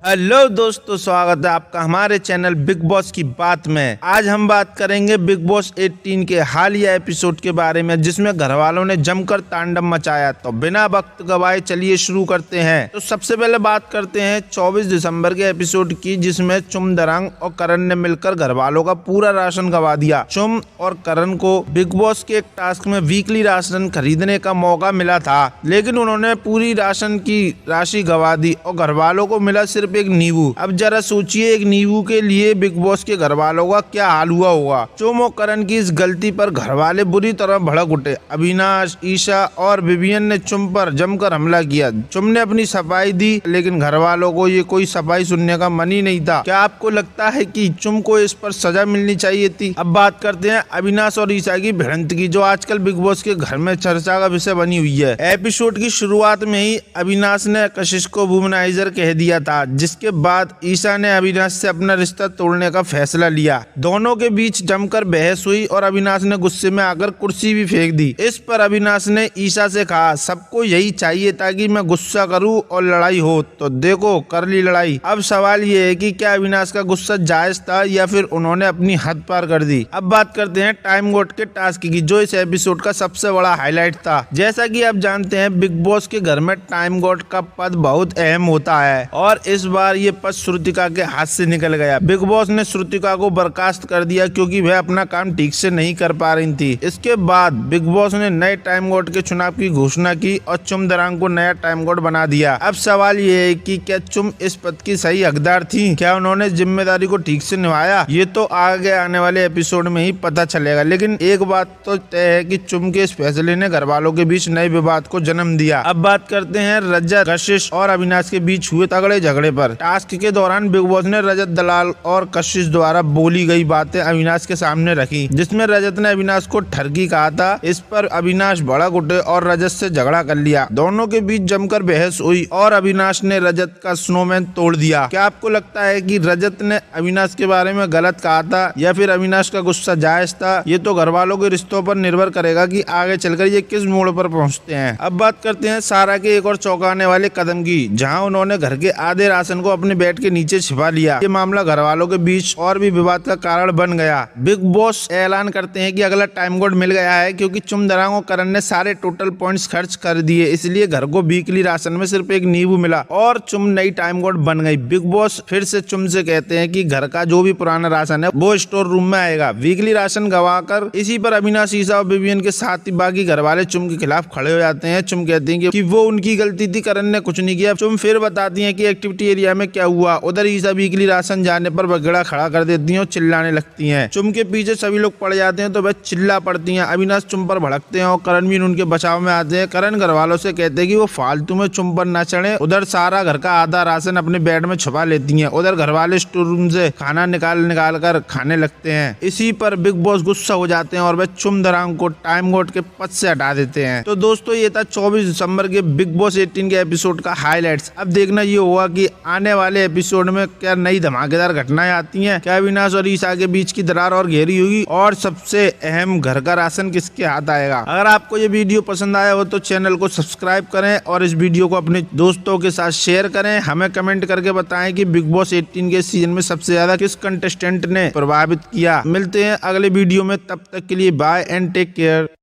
Hello दोस्तों, स्वागत है आपका हमारे चैनल बिग बॉस की बात में। आज हम बात करेंगे बिग बॉस 18 के हालिया एपिसोड के बारे में, जिसमें घर वालों ने जमकर तांडव मचाया। तो बिना वक्त गवाए चलिए शुरू करते हैं। तो सबसे पहले बात करते हैं 24 दिसंबर के एपिसोड की, जिसमें चुम दरंग और करण ने मिलकर घर वालों का पूरा राशन गवा दिया। चुम और करण को बिग बॉस के एक टास्क में वीकली राशन खरीदने का मौका मिला था, लेकिन उन्होंने पूरी राशन की राशि गवा दी और घर वालों को मिला सिर्फ एक नींबू। अब जरा सोचिए, एक नींबू के लिए बिग बॉस के घर वालों का क्या हाल हुआ होगा। चुम और करण की इस गलती पर घर वाले बुरी तरह भड़क उठे। अविनाश, ईशा और विवियन ने चुम पर जमकर हमला किया। चुम ने अपनी सफाई दी, लेकिन घर वालों को ये कोई सफाई सुनने का मन ही नहीं था। क्या आपको लगता है कि चुम को इस पर सजा मिलनी चाहिए थी? अब बात करते हैं अविनाश और ईशा की भिड़ंत की, जो आजकल बिग बॉस के घर में चर्चा का विषय बनी हुई है। एपिसोड की शुरुआत में ही अविनाश ने कशिश को वुमनाइजर कह दिया था, जिसके बाद ईशा ने अविनाश से अपना रिश्ता तोड़ने का फैसला लिया। दोनों के बीच जमकर बहस हुई और अविनाश ने गुस्से में आकर कुर्सी भी फेंक दी। इस पर अविनाश ने ईशा से कहा, सबको यही चाहिए था कि मैं गुस्सा करूं और लड़ाई हो, तो देखो कर ली लड़ाई। अब सवाल ये है कि क्या अविनाश का गुस्सा जायज था या फिर उन्होंने अपनी हद पार कर दी। अब बात करते हैं टाइम गोट के टास्क की, जो इस एपिसोड का सबसे बड़ा हाईलाइट था। जैसा कि आप जानते हैं, बिग बॉस के घर में टाइम गोट का पद बहुत अहम होता है और इस बार ये पद श्रुतिका के हाथ से निकल गया। बिग बॉस ने श्रुतिका को बर्खास्त कर दिया क्योंकि वह अपना काम ठीक से नहीं कर पा रही थी। इसके बाद बिग बॉस ने नए टाइम गोट के चुनाव की घोषणा की और चुम दरंग को नया टाइम गोट बना दिया। अब सवाल ये है कि क्या चुम इस पद की सही हकदार थी? क्या उन्होंने जिम्मेदारी को ठीक से निभाया? ये तो आगे आने वाले एपिसोड में ही पता चलेगा, लेकिन एक बात तो तय है कि चुम के इस फैसले ने घर वालों के बीच नए विवाद को जन्म दिया। अब बात करते हैं रजत, कशिश और अविनाश के बीच हुए तगड़े झगड़े पर। टास्क के दौरान बिग बॉस ने रजत दलाल और कशिश द्वारा बोली गई बातें अविनाश के सामने रखी, जिसमें रजत ने अविनाश को ठरकी कहा था। इस पर अविनाश भड़क उठे और रजत से झगड़ा कर लिया। दोनों के बीच जमकर बहस हुई और अविनाश ने रजत का स्नोमैन तोड़ दिया। क्या आपको लगता है कि रजत ने अविनाश के बारे में गलत कहा था या फिर अविनाश का गुस्सा जायज था? ये तो घर वालों के रिश्तों पर निर्भर करेगा कि आगे चलकर ये किस मोड़ पर पहुंचते हैं। अब बात करते हैं सारा के एक और चौंकाने वाले कदम की, जहां उन्होंने घर के आधे राशन को अपने बेड के नीचे छिपा लिया। ये मामला घर वालों के बीच और भी विवाद का कारण बन गया। बिग बॉस ऐलान करते हैं कि अगला टाइम कोड मिल गया है, क्योंकि चुम दरंग और करण ने सारे टोटल पॉइंट्स खर्च कर दिए, इसलिए घर को वीकली राशन में सिर्फ एक नींबू मिला और चुम नई टाइम कोड बन गई। बिग बॉस फिर से चुम से कहते हैं कि घर का जो भी पुराना राशन है वो स्टोर रूम में आएगा। वीकली राशन गवाकर इसी पर अविनाश, ईशा और विवियन के साथ ही बाकी घर वाले चुम के खिलाफ खड़े हो जाते हैं। चुम कहती है कि वो उनकी गलती थी, करण ने कुछ नहीं किया। चुम फिर बताती है कि एक्टिविटी एरिया में क्या हुआ। उधर ईशा वीकली राशन जाने पर बगड़ा खड़ा कर देती है और चिल्लाने लगती हैं। चुम के पीछे सभी लोग पड़ जाते हैं तो वह चिल्ला पड़ती हैं। अविनाश चुम पर भड़कते हैं और करण भी उनके बचाव में आते हैं। करण घर वालों से कहते हैं कि वो फालतू में चुम पर न चढ़े। उधर सारा घर का आधा राशन अपने बेड में छुपा लेती हैं। उधर घर वाले स्टोर रूम से खाना निकाल कर खाने लगते हैं। इसी पर बिग बॉस गुस्सा हो जाते हैं और वह चुम दरंग को टाइम गोट के पद से हटा देते हैं। तो दोस्तों, ये था 24 दिसंबर के बिग बॉस 18 के एपिसोड का हाईलाइट्स। अब देखना ये होगा कि आने वाले एपिसोड में क्या नई धमाकेदार घटनाएं आती हैं, क्या अविनाश और ईशा के बीच की दरार और गहरी होगी और सबसे अहम घर का राशन किसके हाथ आएगा। अगर आपको ये वीडियो पसंद आया हो तो चैनल को सब्सक्राइब करें और इस वीडियो को अपने दोस्तों के साथ शेयर करें। हमें कमेंट करके बताएं कि बिग बॉस 18 के सीजन में सबसे ज्यादा किस कंटेस्टेंट ने प्रभावित किया। मिलते हैं अगले वीडियो में, तब तक के लिए बाय एंड टेक केयर।